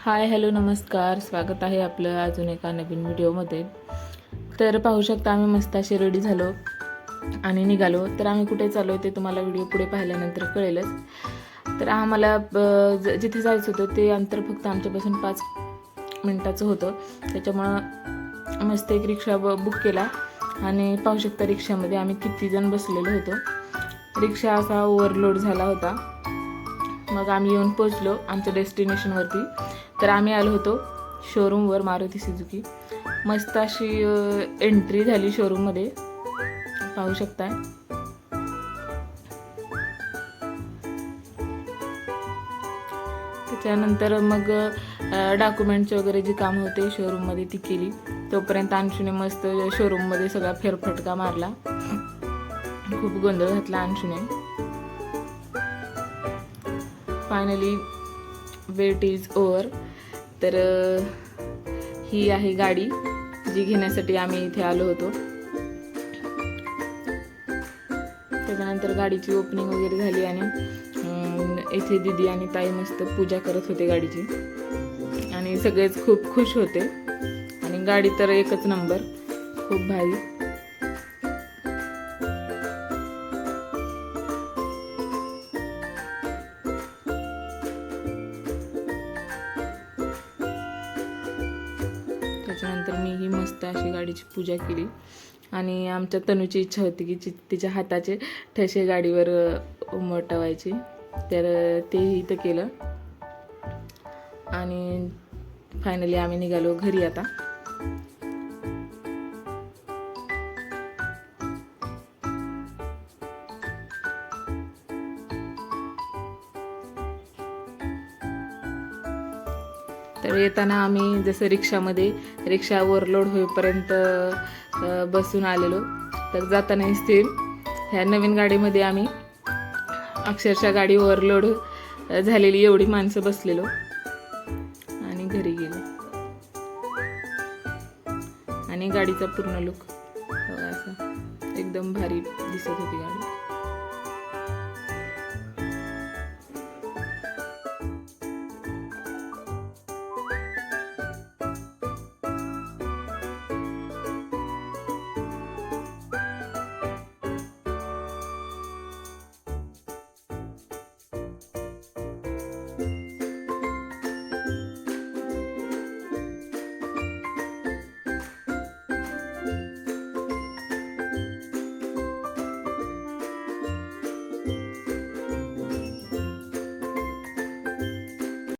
Hi hello नमस्कार, स्वागत आहे आपलं अजून एका नवीन व्हिडिओमध्ये. तर पाहू शकता आम्ही मस्त असे रेडी झालो आणि निघालो. तर आम्ही कुठे चाललो ते तुम्हाला व्हिडिओ पुढे पाहिल्यानंतर कळेलच. तर आम्हाला जिथे जायचं होतं ते अंतर फक्त आमच्यापासून 5 मिनिटाचं होतं. त्याच्यामुळं मस्त एक रिक्षा बुक केला आणि पाहू शकता रिक्षामध्ये आम्ही किती जण बसलेलो होतो. रिक्षा असा ओव्हरलोड झाला होता. मग आम्ही येऊन पोचलो आमच्या डेस्टिनेशनवरती. तर आम्ही आलो होतो शोरूमवर, मारुती सुझुकी. मस्त अशी एंट्री झाली शोरूममध्ये, पाहू शकताय. त्याच्यानंतर मग डॉक्युमेंटचे वगैरे जी कामं होते शोरूममध्ये ती केली. तोपर्यंत अंशूने मस्त शोरूममध्ये सगळा फेरफटका मारला. खूप गोंधळ घातला अंशूने. Finally wait is over. तर ही आहे गाडी जी घेण्यासाठी आम्ही इथे आलो होतो. त्याच्यानंतर गाडीची ओपनिंग वगैरे झाली आणि इथे दीदी आणि ताई मस्त पूजा करत होते गाडीची आणि सगळेच खूप खुश होते. आणि गाडी तर एकच नंबर, खूप भारी. त्याच्यानंतर मी ही मस्त अशी गाडीची पूजा केली आणि आमच्या तनूची इच्छा होती की तिच्या हाताचे ठसे गाडीवर उमटवायचे. तर तेही इथं केलं आणि फायनली आम्ही निघालो घरी आता. तर येताना आम्ही जसं रिक्षा ओव्हरलोड होईपर्यंत बसून आलेलो. तर जाताना सेम ह्या नवीन गाडीमध्ये आम्ही अक्षरशः गाडी ओव्हरलोड झालेली एवढी माणसं बसलेलो आणि घरी गेलो. आणि गाडीचा पूर्ण लुक असा एकदम भारी दिसत होती गाडी.